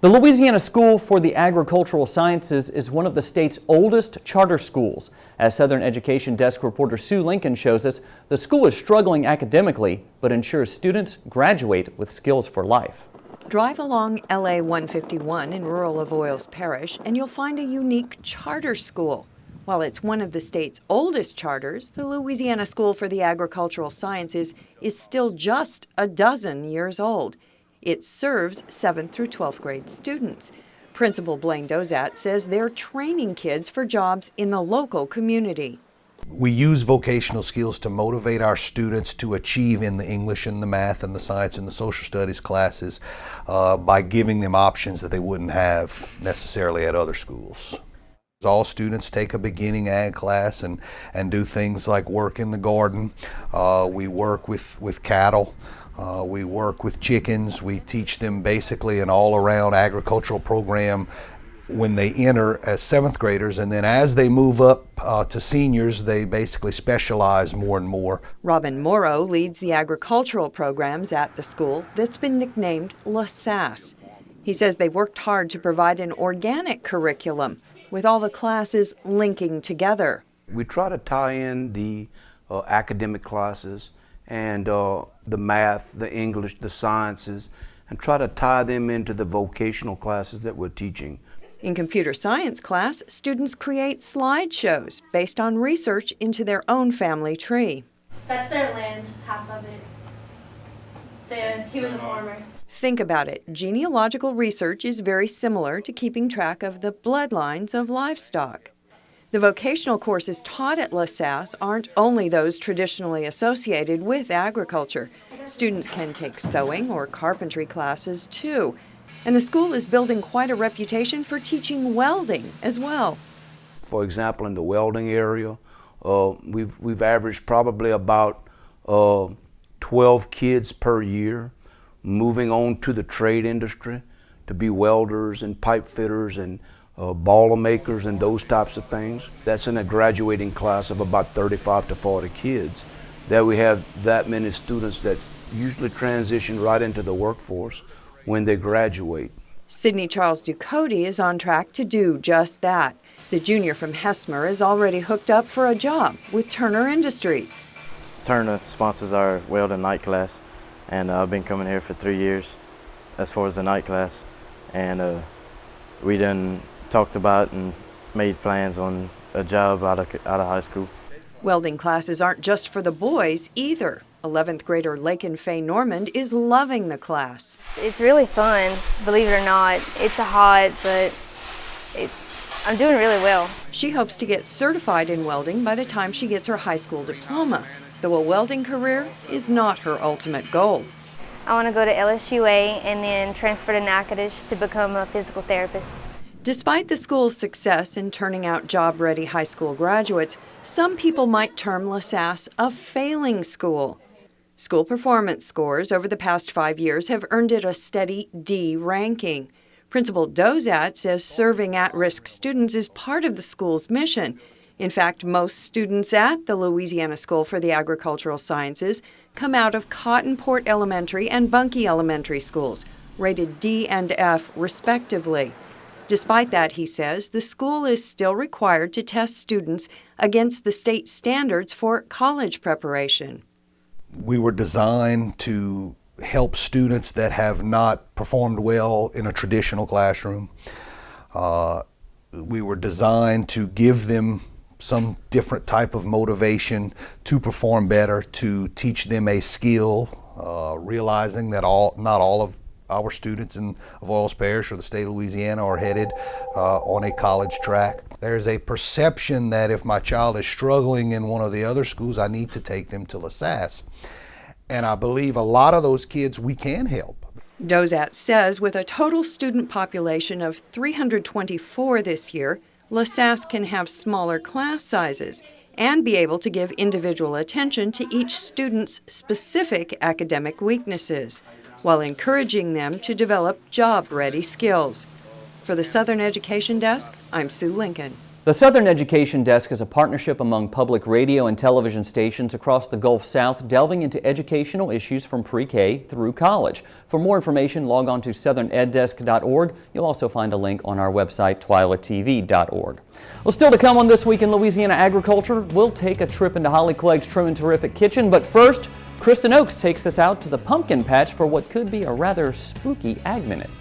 The Louisiana School for the Agricultural Sciences is one of the state's oldest charter schools. As Southern Education Desk reporter Sue Lincoln shows us, the school is struggling academically, but ensures students graduate with skills for life. Drive along LA 151 in rural Avoyelles Parish and you'll find a unique charter school. While it's one of the state's oldest charters, the Louisiana School for the Agricultural Sciences is still just a dozen years old. It serves 7th through 12th grade students. Principal Blaine Dauzat says they're training kids for jobs in the local community. We use vocational skills to motivate our students to achieve in the English and the math and the science and the social studies classes by giving them options that they wouldn't have necessarily at other schools. All students take a beginning ag class and do things like work in the garden. We work with cattle. We work with chickens. We teach them basically an all-around agricultural program when they enter as 7th graders, and then as they move up to seniors, they basically specialize more and more. Robin Moreau leads the agricultural programs at the school that's been nicknamed LASAS. He says they worked hard to provide an organic curriculum with all the classes linking together. We try to tie in the academic classes and the math, the English, the sciences, and try to tie them into the vocational classes that we're teaching. In computer science class, students create slideshows based on research into their own family tree. That's their land, half of it. He was a farmer. Think about it. Genealogical research is very similar to keeping track of the bloodlines of livestock. The vocational courses taught at LASAS aren't only those traditionally associated with agriculture. Students can take sewing or carpentry classes too. And the school is building quite a reputation for teaching welding as well. For example, in the welding area, we've averaged probably about 12 kids per year moving on to the trade industry to be welders and pipe fitters and boiler makers and those types of things. That's in a graduating class of about 35 to 40 kids. That we have that many students that usually transition right into the workforce when they graduate. Sydney Charles Ducote is on track to do just that. The junior from Hesmer is already hooked up for a job with Turner Industries. Turner sponsors our welding night class, and I've been coming here for 3 years as far as the night class. And we done talked about and made plans on a job out of high school. Welding classes aren't just for the boys either. 11th grader Laken Normand is loving the class. It's really fun, believe it or not. It's hot, but I'm doing really well. She hopes to get certified in welding by the time she gets her high school diploma, though a welding career is not her ultimate goal. I want to go to LSUA and then transfer to Natchitoches to become a physical therapist. Despite the school's success in turning out job-ready high school graduates, some people might term LASAS a failing school. School performance scores over the past 5 years have earned it a steady D ranking. Principal Dauzat says serving at-risk students is part of the school's mission. In fact, most students at the Louisiana School for the Agricultural Sciences come out of Cottonport Elementary and Bunkie Elementary schools, rated D and F respectively. Despite that, he says, the school is still required to test students against the state standards for college preparation. We were designed to help students that have not performed well in a traditional classroom. We were designed to give them some different type of motivation to perform better, to teach them a skill, realizing that not all of our students in Avoyelles Parish or the state of Louisiana are headed on a college track. There's a perception that if my child is struggling in one of the other schools, I need to take them to LASAS. And I believe a lot of those kids we can help. Dauzat says with a total student population of 324 this year, LASAS can have smaller class sizes and be able to give individual attention to each student's specific academic weaknesses, while encouraging them to develop job-ready skills. For the Southern Education Desk, I'm Sue Lincoln. The Southern Education Desk is a partnership among public radio and television stations across the Gulf South, delving into educational issues from pre-K through college. For more information, log on to southerneddesk.org. You'll also find a link on our website, twilatv.org. Well, still to come on This Week in Louisiana Agriculture, we'll take a trip into Holly Clegg's Trim and Terrific Kitchen, but first, Kristen Oakes takes us out to the pumpkin patch for what could be a rather spooky Ag Minute.